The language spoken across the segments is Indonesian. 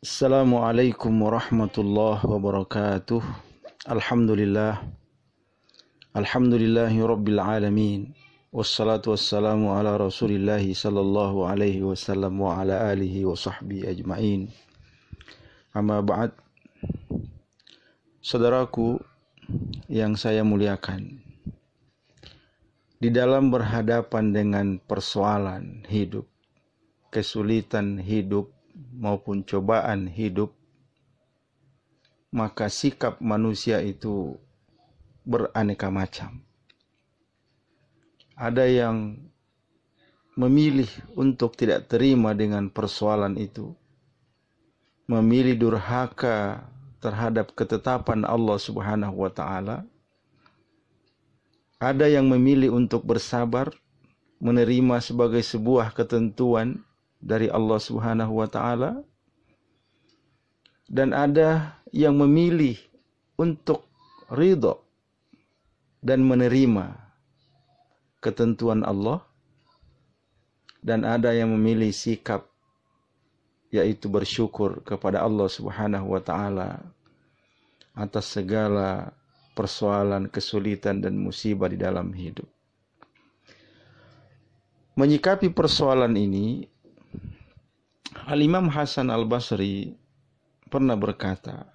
Assalamualaikum warahmatullahi wabarakatuh. Alhamdulillah. Alhamdulillahi rabbil alamin. Wassalatu wassalamu ala rasulillahi sallallahu alaihi wasallam wa ala alihi wa sahbihi ajma'in. Amma ba'd. Saudaraku yang saya muliakan, di dalam berhadapan dengan persoalan hidup, kesulitan hidup, maupun cobaan hidup, maka sikap manusia itu beraneka macam. Ada yang memilih untuk tidak terima dengan persoalan itu, memilih durhaka terhadap ketetapan Allah Subhanahu wa ta'ala. Ada yang memilih untuk bersabar, menerima sebagai sebuah ketentuan dari Allah Subhanahu wa ta'ala, dan ada yang memilih untuk ridha dan menerima ketentuan Allah, dan ada yang memilih sikap yaitu bersyukur kepada Allah Subhanahu wa ta'ala atas segala persoalan, kesulitan dan musibah di dalam hidup. Menyikapi persoalan ini, Al-Imam Hasan Al-Basri pernah berkata,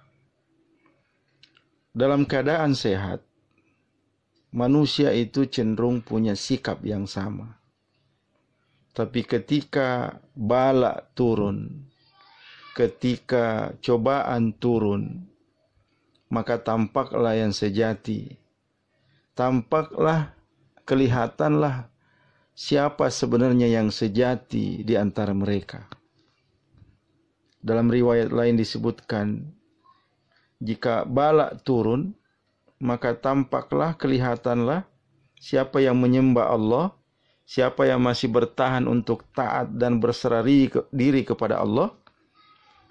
dalam keadaan sehat, manusia itu cenderung punya sikap yang sama. Tapi ketika bala turun, ketika cobaan turun, maka tampaklah yang sejati. Tampaklah, kelihatanlah siapa sebenarnya yang sejati di antara mereka. Dalam riwayat lain disebutkan, jika bala turun, maka tampaklah, kelihatanlah siapa yang menyembah Allah, siapa yang masih bertahan untuk taat dan berserah diri kepada Allah,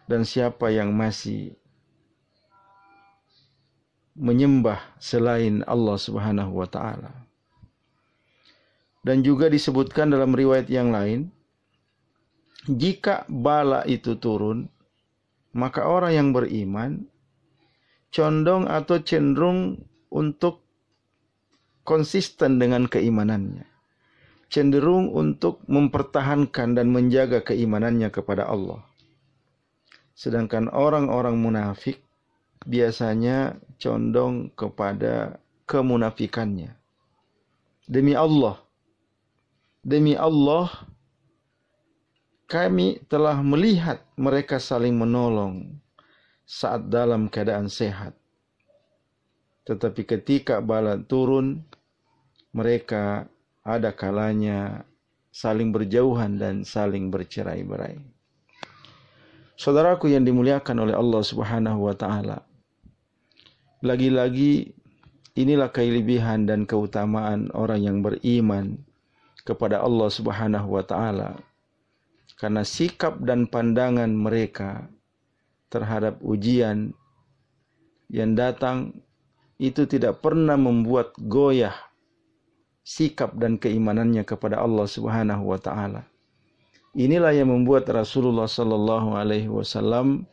dan siapa yang masih menyembah selain Allah Subhanahu wa ta'ala. Dan juga disebutkan dalam riwayat yang lain, jika bala itu turun, maka orang yang beriman condong atau cenderung untuk konsisten dengan keimanannya, cenderung untuk mempertahankan dan menjaga keimanannya kepada Allah. Sedangkan orang-orang munafik biasanya condong kepada kemunafikannya. Demi Allah, kami telah melihat mereka saling menolong saat dalam keadaan sehat. Tetapi ketika bala turun, mereka ada kalanya saling berjauhan dan saling bercerai-berai. Saudaraku yang dimuliakan oleh Allah Subhanahu wa ta'ala, lagi-lagi inilah kelebihan dan keutamaan orang yang beriman kepada Allah Subhanahu wa ta'ala. Karena sikap dan pandangan mereka terhadap ujian yang datang itu tidak pernah membuat goyah sikap dan keimanannya kepada Allah Subhanahu wa ta'ala. Inilah yang membuat Rasulullah sallallahu alaihi wasallam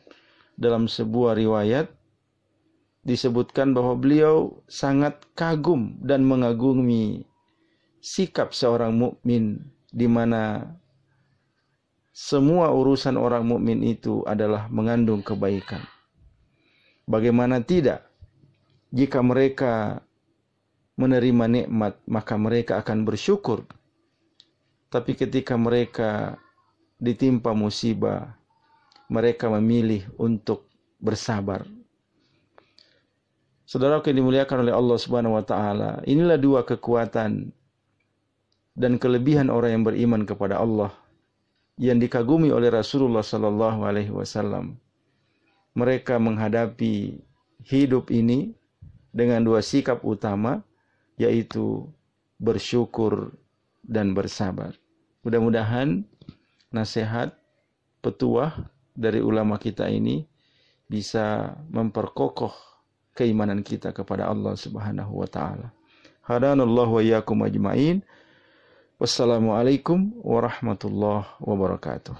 dalam sebuah riwayat disebutkan bahwa beliau sangat kagum dan mengagumi sikap seorang mukmin, di mana semua urusan orang mukmin itu adalah mengandung kebaikan. Bagaimana tidak, jika mereka menerima nikmat, maka mereka akan bersyukur. Tapi ketika mereka ditimpa musibah, mereka memilih untuk bersabar. Saudara yang dimuliakan oleh Allah Subhanahu wa ta'ala, inilah dua kekuatan dan kelebihan orang yang beriman kepada Allah yang dikagumi oleh Rasulullah sallallahu alaihi wasallam. Mereka menghadapi hidup ini dengan dua sikap utama, yaitu bersyukur dan bersabar. Mudah-mudahan nasihat, petuah dari ulama kita ini bisa memperkokoh keimanan kita kepada Allah Subhanahu wa ta'ala. Hadanallahu wa iyyakum ajma'in. Wassalamualaikum warahmatullahi wabarakatuh.